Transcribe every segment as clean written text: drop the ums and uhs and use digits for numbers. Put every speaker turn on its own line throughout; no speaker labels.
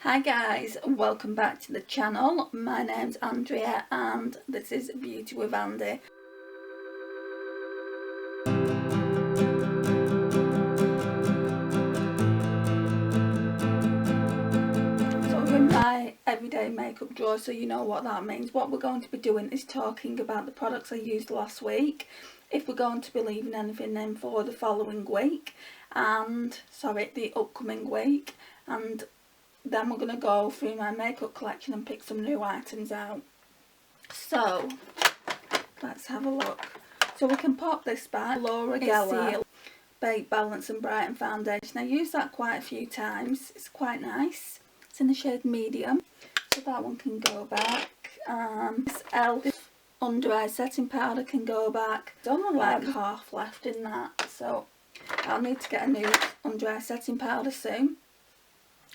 Hi guys, welcome back to the channel. My name's Andrea and this is Beauty with Andy. So I'm in my everyday makeup drawer, so you know what that means. What we're going to be doing is talking about the products I used last week, if we're going to be leaving anything in for the following week, and the upcoming week, and then we're going to go through my makeup collection and pick some new items out. So let's have a look. So we can pop this back. Laura Geller Bake Balance and Brighten Foundation. I use that quite a few times. It's quite nice. It's in the shade medium, so that one can go back. This e.l.f. Under Eye Setting Powder can go back. There's only like half left in that, so I'll need to get a new under eye setting powder soon.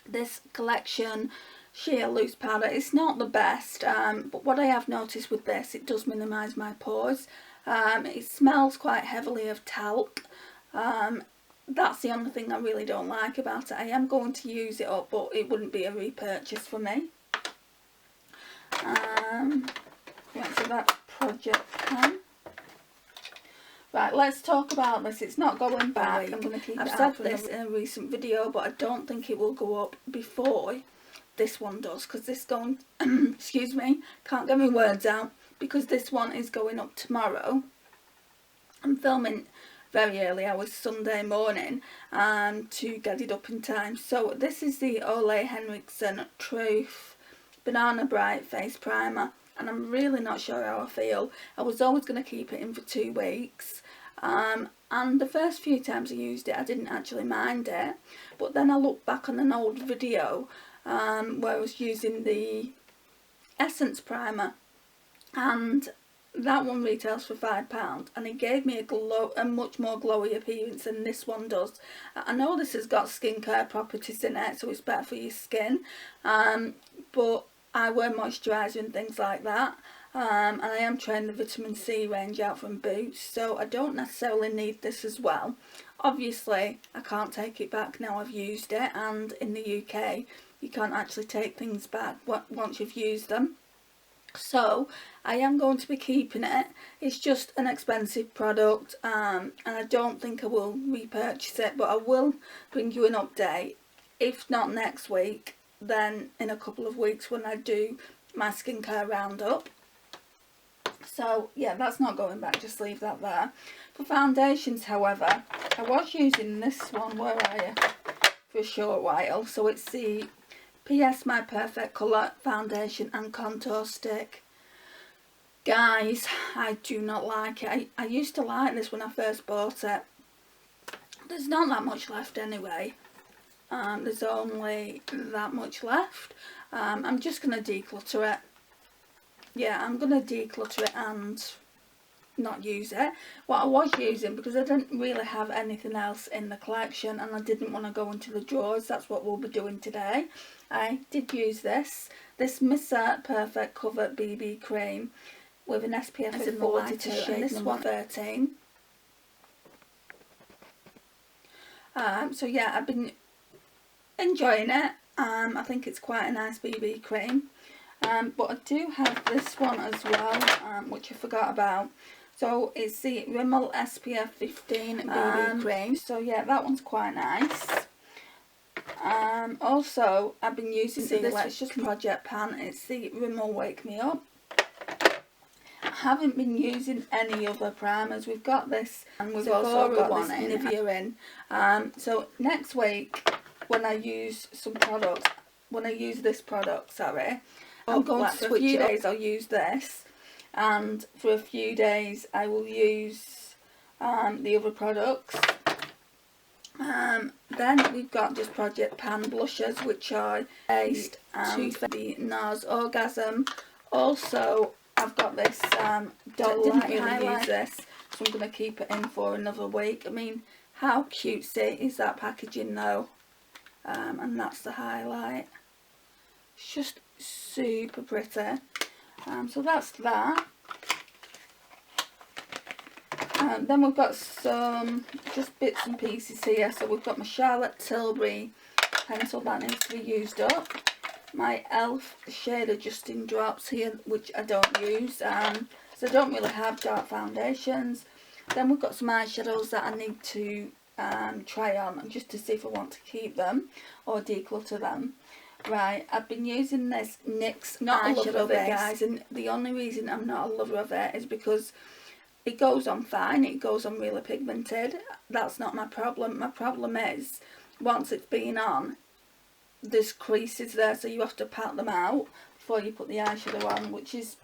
This collection sheer loose powder, it's not the best, but what I have noticed with this, it does minimise my pores. It smells quite heavily of talc. That's the only thing I really don't like about it. I am going to use it up, but it wouldn't be a repurchase for me. Right, so that's Project Pan. Right, let's talk about this. It's not going back. I'm going to keep it. I've said this in a recent video, but I don't think it will go up before this one does, because this going excuse me, can't get my words out, because this one is going up tomorrow. I'm filming very early hours Sunday morning to get it up in time. So this is the Ole Henriksen Truth Banana Bright Face Primer, and I'm really not sure how I feel. I was always going to keep it in for 2 weeks, and the first few times I used it I didn't actually mind it, but then I looked back on an old video where I was using the Essence primer, and that one retails for £5, and it gave me a much more glowy appearance than this one does. I know this has got skincare properties in it, so it's better for your skin, but I wear moisturiser and things like that, and I am trying the vitamin C range out from Boots, so I don't necessarily need this as well. Obviously I can't take it back now I've used it, and in the UK you can't actually take things back once you've used them. So I am going to be keeping it. It's just an expensive product, and I don't think I will repurchase it, but I will bring you an update. If not next week, then in a couple of weeks when I do my skincare roundup. So yeah, that's not going back, just leave that there. For foundations, however, I was using this one, where are you, for a short while. So it's the PS My Perfect Colour Foundation and Contour Stick. Guys, I do not like it. I used to like this when I first bought it. There's not that much left anyway. There's only that much left. I'm just going to declutter it. Yeah, I'm going to declutter it and not use it. What I was using, because I didn't really have anything else in the collection and I didn't want to go into the drawers, that's what we'll be doing today. I did use this Missy Perfect Cover BB Cream with an SPF of 42, and this one 13. So yeah, I've been enjoying it. I think it's quite a nice BB cream, but I do have this one as well, which I forgot about. So it's the Rimmel SPF 15 BB cream. So yeah, that one's quite nice. Also I've been using this, it's just Project Pan. It's the Rimmel Wake Me Up. I haven't been using any other primers. We've got this, and we've also got this Nivea in. So next week, when I use this product, I'm going to switch. For a few days I'll use this, and for a few days I will use the other products. Then we've got just Project Pan blushers, which are based and the NARS Orgasm. Also I've got this Doll Light. Didn't really use this, so I'm going to keep it in for another week. I mean, how cutesy is that packaging though? And that's the highlight. It's just super pretty. So that's that. Then we've got some just bits and pieces here. So we've got my Charlotte Tilbury pencil that needs to be used up. my e.l.f. shade adjusting drops here, which I don't use, so I don't really have dark foundations. Then we've got some eyeshadows that I need to try on just to see if I want to keep them or declutter them. Right, I've been using this NYX eyeshadow base, guys, and the only reason I'm not a lover of it is because it goes on fine, it goes on really pigmented. That's not my problem. My problem is, once it's been on, there's creases there, so you have to pat them out before you put the eyeshadow on, which is,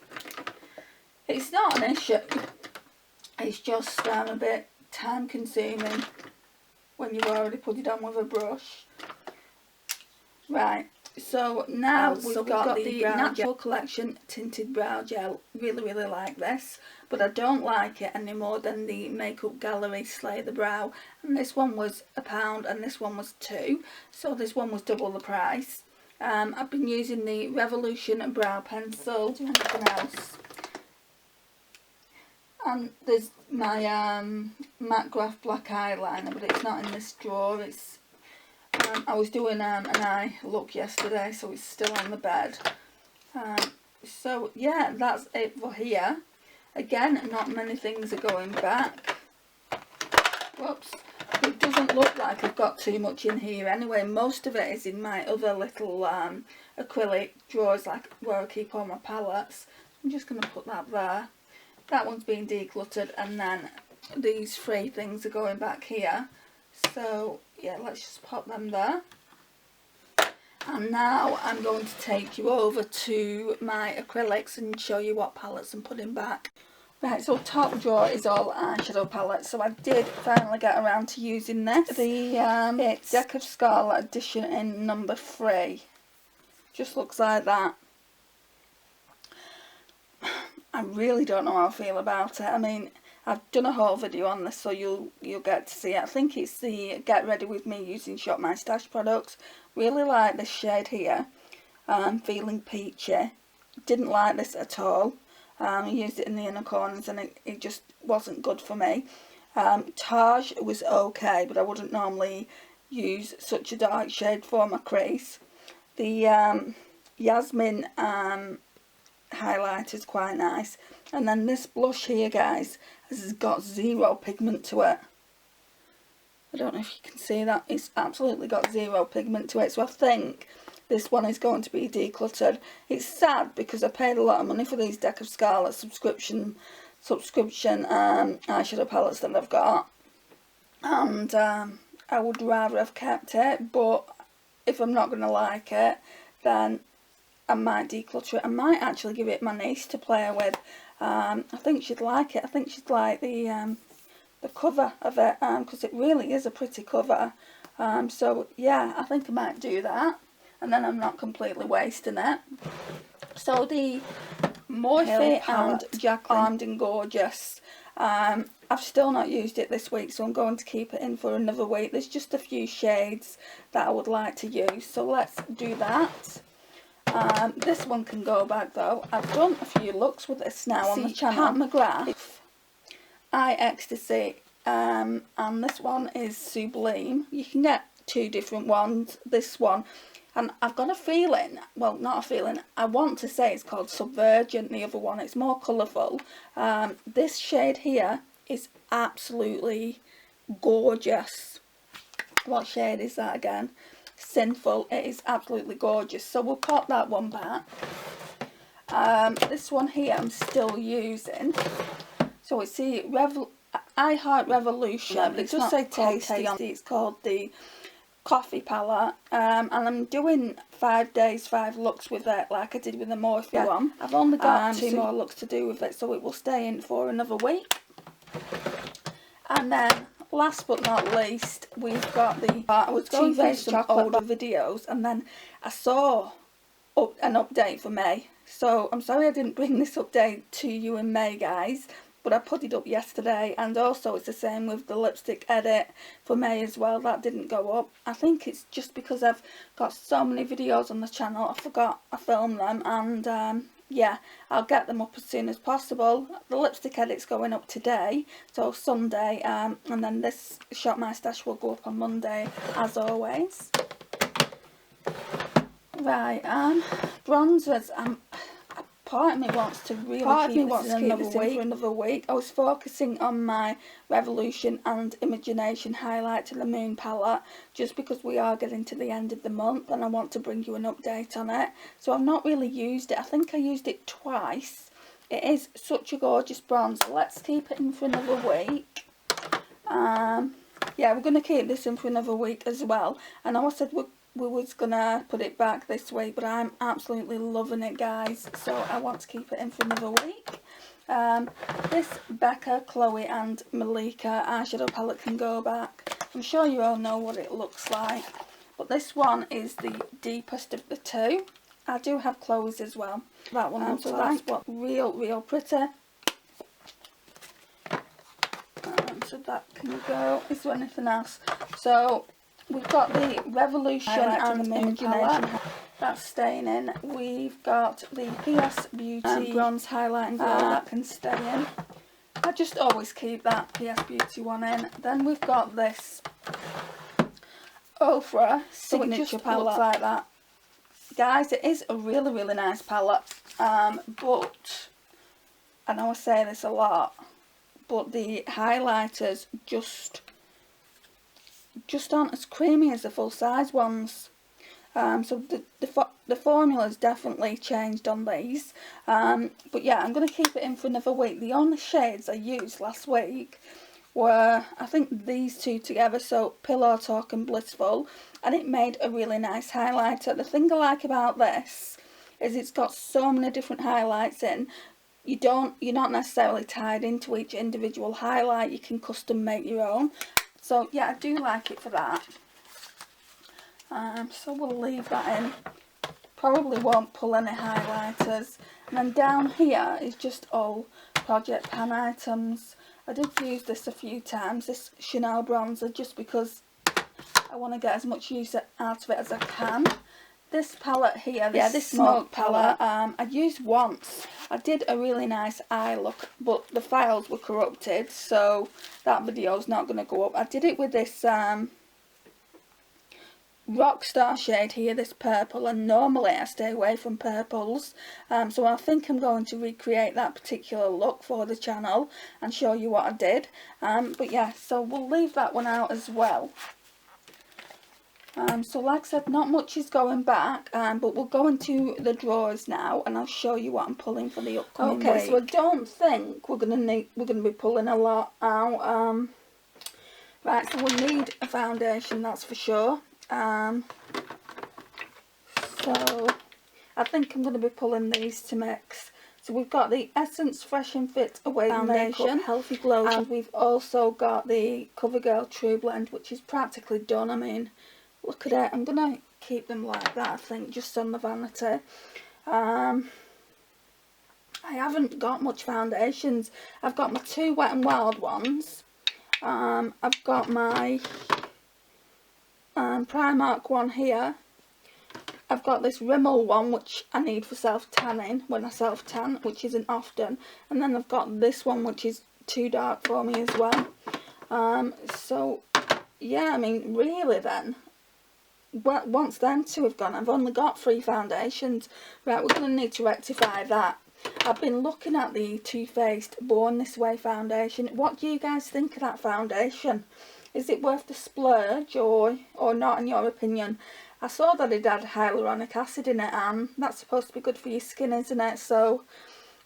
it's not an issue, it's just a bit time consuming when you've already put it on with a brush. Right, so now we've got the Natural Collection Tinted Brow Gel. Really like this, but I don't like it any more than the Makeup Gallery Slay the Brow, and this one was £1 and this one was £2, so this one was double the price. I've been using the Revolution Brow Pencil. Do anything else? And there's my Matte Graph Black Eyeliner, but it's not in this drawer. It's I was doing an eye look yesterday, so it's still on the bed. So yeah, that's it for here. Again, not many things are going back. Whoops. It doesn't look like I've got too much in here anyway. Most of it is in my other little acrylic drawers, like where I keep all my palettes. I'm just going to put that there. That one's been decluttered, and then these 3 things are going back here. So yeah, let's just pop them there. And now I'm going to take you over to my acrylics and show you what palettes I'm putting back. Right, so top drawer is all eyeshadow palettes. So I did finally get around to using this. It's Deck of Scarlet edition in number 3. Just looks like that. I really don't know how I feel about it. I mean, I've done a whole video on this, so you'll get to see it. I think it's the Get Ready With Me using Shop My Stash products. Really like this shade here. Feeling Peachy. Didn't like this at all. I used it in the inner corners and it just wasn't good for me. Taj was okay, but I wouldn't normally use such a dark shade for my crease. The Yasmin highlighter is quite nice. And then this blush here, guys, has got 0 pigment to it. I don't know if you can see that. It's absolutely got 0 pigment to it. So I think this one is going to be decluttered. It's sad because I paid a lot of money for these Deck of Scarlet subscription eyeshadow palettes that I've got. And I would rather have kept it, but if I'm not going to like it, then I might declutter it. I might actually give it my niece to play with. I think she'd like it. I think she'd like the cover of it, because it really is a pretty cover. So yeah, I think I might do that, and then I'm not completely wasting it. So the Morphe and Jacqueline Armed and Gorgeous, I've still not used it this week, so I'm going to keep it in for another week. There's just a few shades that I would like to use, so let's do that. This one can go back though. I've done a few looks with this now on the channel. Pat McGrath, Eye Ecstasy, and this one is Sublime. You can get 2 different ones. This one, and I've got a feeling, well, not a feeling, I want to say it's called Subvergent, the other one. It's more colourful. This shade here is absolutely gorgeous. What shade is that again? Sinful. It is absolutely gorgeous, so we'll pop that one back. This one here I'm still using, so it's the I Heart Revolution. It does say tasty. It's called the Coffee palette, and I'm doing 5 days 5 looks with it, like I did with the Morphe one. I've only got 2 more looks to do with it, so it will stay in for another week. And then last but not least, we've got the I was going through some older videos, and then I saw an update for May. So I'm sorry I didn't bring this update to you in May, guys, but I put it up yesterday. And also it's the same with the lipstick edit for May as well. That didn't go up. I think it's just because I've got so many videos on the channel, I forgot I filmed them, and yeah, I'll get them up as soon as possible. The lipstick edit's going up today, so Sunday, and then this Shop My Stash will go up on Monday, as always. Right, bronzers, part of me wants to really keep this in for another week. I was focusing on my Revolution and Imagination Highlight to the Moon palette just because we are getting to the end of the month and I want to bring you an update on it. So I've not really used it. I think I used it twice. It is such a gorgeous bronzer. Let's keep it in for another week. Yeah, we're going to keep this in for another week as well. I know I said we was gonna put it back this week, but I'm absolutely loving it, guys, so I want to keep it in for another week. This Becca, Chloe and Malika eyeshadow palette can go back. I'm sure you all know what it looks like, but this one is the deepest of the two. I do have Chloe's as well. That one looks like. That's what real pretty. So that can go. Is there anything else? So we've got the Revolution and Imagination, that's staying in. We've got the PS Beauty Bronze Highlight and Glow, that can stay in. I just always keep that PS Beauty one in. Then we've got this Ofra Signature palette. Looks like that. Guys, it is a really nice palette, but I know I say this a lot, but the highlighters just aren't as creamy as the full size ones. So the formula's definitely changed on these. But yeah, I'm going to keep it in for another week. The only shades I used last week were, I think, these two together, so Pillow Talk and Blissful, and it made a really nice highlighter. The thing I like about this is it's got so many different highlights in. You're not necessarily tied into each individual highlight. You can custom make your own. So yeah, I do like it for that. So we'll leave that in. Probably won't pull any highlighters. And then down here is just all Project Pan items. I did use this a few times, this Chanel bronzer, just because I want to get as much use out of it as I can. This palette here, this Smoke palette, I used once. I did a really nice eye look, but the files were corrupted, so that video's not going to go up. I did it with this Rockstar shade here, this purple, and normally I stay away from purples, so I think I'm going to recreate that particular look for the channel and show you what I did. But yeah, so we'll leave that one out as well. So like I said, not much is going back, but we'll go into the drawers now and I'll show you what I'm pulling for the upcoming week. So I don't think we're gonna be pulling a lot out. Right, so we'll need a foundation, that's for sure. So I think I'm going to be pulling these to mix. So we've got the Essence Fresh and Fit Away Foundation, Healthy Glow, and we've also got the CoverGirl True Blend, which is practically done. I mean, look at it. I'm going to keep them like that, I think, just on the vanity. I haven't got much foundations. I've got my two Wet n Wild ones. I've got my Primark one here. I've got this Rimmel one, which I need for self-tanning when I self-tan, which isn't often. And then I've got this one, which is too dark for me as well. So, yeah, I mean, really then, once them two have gone, I've only got 3 foundations. Right, we're going to need to rectify that. I've been looking at the Too Faced Born This Way foundation. What do you guys think of that foundation? Is it worth the splurge or not, in your opinion? I saw that it had hyaluronic acid in it, and that's supposed to be good for your skin, isn't it? So,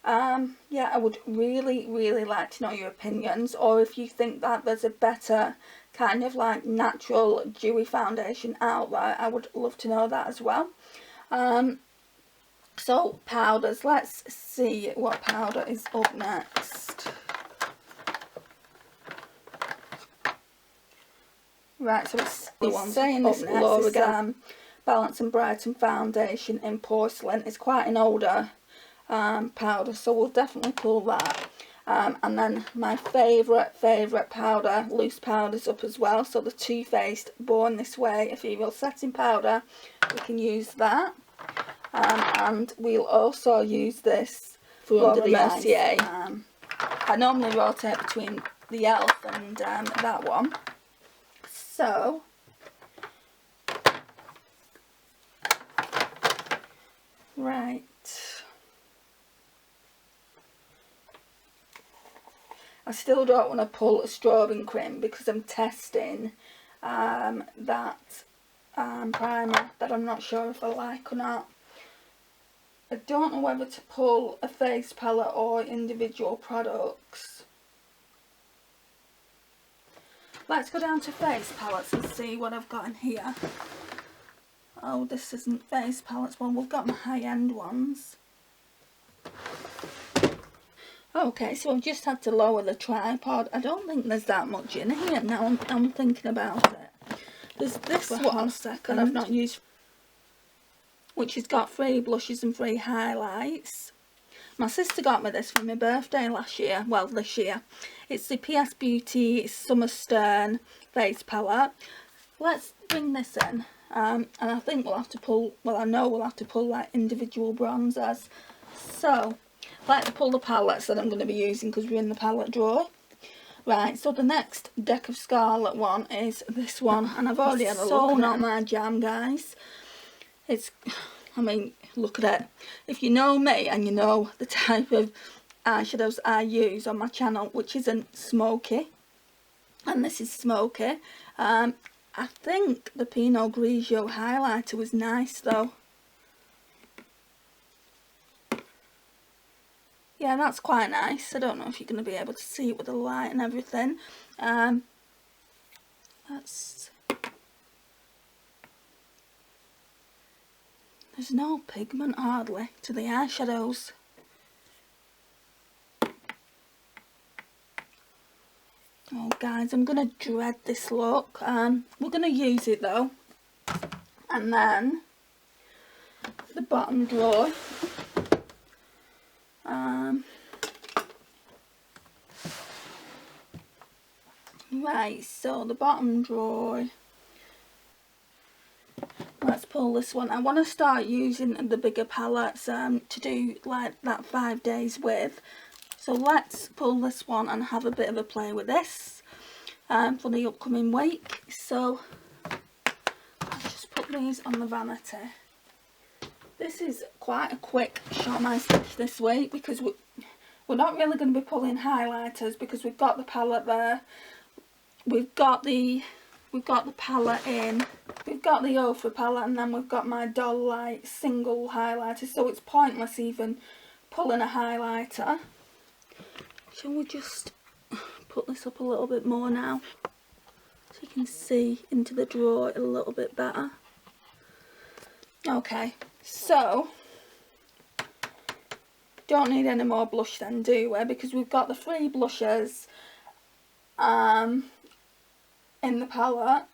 yeah, I would really like to know your opinions, or if you think that there's a better kind of like natural dewy foundation out there, I would love to know that as well. So, powders. Let's see what powder is up next. Right, so it's saying this L'Oreal Balance and Brighten foundation in porcelain. It's quite an older powder, so we'll definitely pull that. And then my favourite powder, loose powders up as well. So the Too Faced Born This Way Ethereal Setting Powder, we can use that. And we'll also use this Under the Mercier. I normally rotate between the e.l.f. and that one. So, Right. I still don't want to pull a strobing cream because I'm testing that primer that I'm not sure if I like or not. I don't know whether to pull a face palette or individual products. Let's go down to face palettes and see what I've got in here. Oh, this isn't face palettes. Well, we've got my high-end ones. Okay, so I've just had to lower the tripod. I don't think there's that much in here now I'm thinking about it. There's this one that I've not used, which has got 3 blushes and 3 highlights. My sister got me this for my birthday last year, well this year. It's the PS Beauty Summer Stern face palette. Let's bring this in, and I think we'll have to pull, well I know we'll have to pull like individual bronzers. So let's pull the palettes that I'm going to be using because we're in the palette drawer. Right, so the next Deck of Scarlet one is this one, and I've already had a look. So not my jam, guys. It's, I mean, look at it. If you know me and you know the type of eyeshadows I use on my channel, which isn't smoky, and this is smoky, I think the Pinot Grigio highlighter was nice though. Yeah, that's quite nice. I don't know if you're going to be able to see it with the light and everything. There's no pigment hardly to the eyeshadows. Oh guys, I'm going to dread this look. We're going to use it though. And then the bottom drawer. Right, so the bottom drawer, let's pull this one. I want to start using the bigger palettes to do like that 5 days with. So let's pull this one and have a bit of a play with this for the upcoming week. So let's just put these on the vanity. This is quite a quick shot my stitch this week because we're not really going to be pulling highlighters because we've got the palette there. We've got the palette in, we've got the Ofra palette, and then we've got my Doll Light single highlighter, so it's pointless even pulling a highlighter. Shall we just put this up a little bit more now so you can see into the drawer a little bit better. Okay, so don't need any more blush then, do we? Because we've got the 3 blushes in the palette,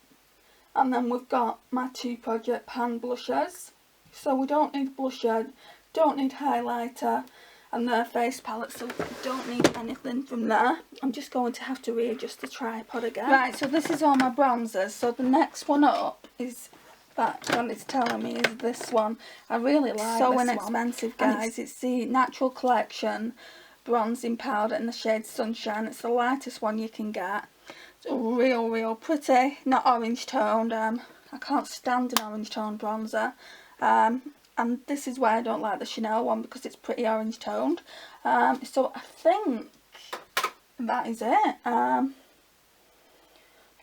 and then we've got my 2 Project Pan blushes, so we don't need blusher, don't need highlighter, and their face palette, so we don't need anything from there. I'm just going to have to readjust the tripod again. Right, so this is all my bronzers. So the next one up is that one it's telling me is this one. I really like so this one. So inexpensive, guys. It's the Natural Collection bronzing powder in the shade Sunshine. It's the lightest one you can get. It's real pretty, not orange toned. I can't stand an orange toned bronzer. And this is why I don't like the Chanel one, because it's pretty orange toned. So I think that is it.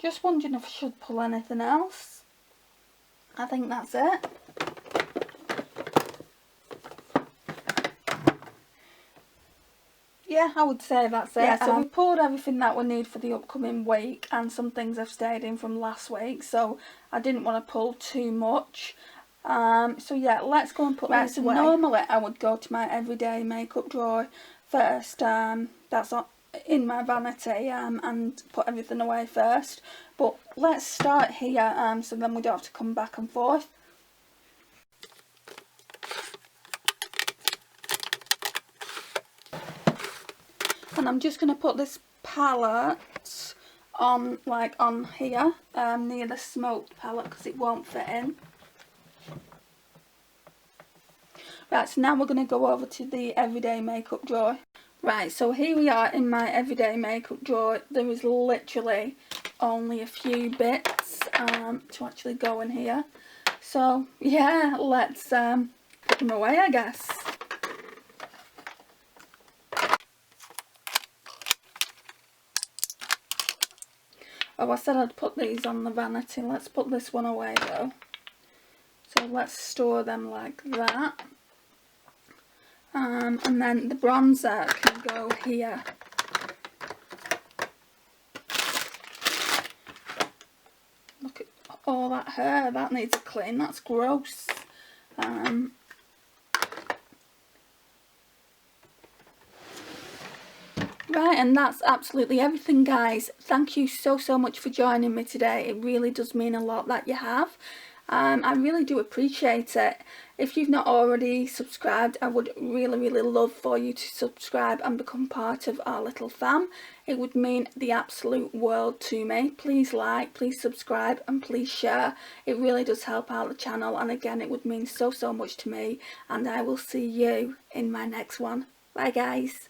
Just wondering if I should pull anything else. I think that's it. Yeah, I would say that's it. Yeah, so we've pulled everything that we need for the upcoming week, and some things I've stayed in from last week, so I didn't want to pull too much. So yeah, let's go and put this away. Normally I would go to my everyday makeup drawer first, that's in my vanity, and put everything away first, but let's start here, so then we don't have to come back and forth. And I'm just going to put this palette on, like on here, near the smoked palette, because it won't fit in. Right, so now we're going to go over to the everyday makeup drawer. Right, so here we are in my everyday makeup drawer. There is literally only a few bits to actually go in here. So yeah, let's put them away, I guess. Oh, I said I'd put these on the vanity. Let's put this one away though. So let's store them like that. And then the bronzer can go here. Look at all that hair. That needs a clean. That's gross. Right, and that's absolutely everything, guys. Thank you so much for joining me today. It really does mean a lot that you have. I really do appreciate it. If you've not already subscribed, I would really love for you to subscribe and become part of our little fam. It would mean the absolute world to me. Please like, please subscribe, and please share. It really does help out the channel, and again, it would mean so much to me, and I will see you in my next one. Bye, guys.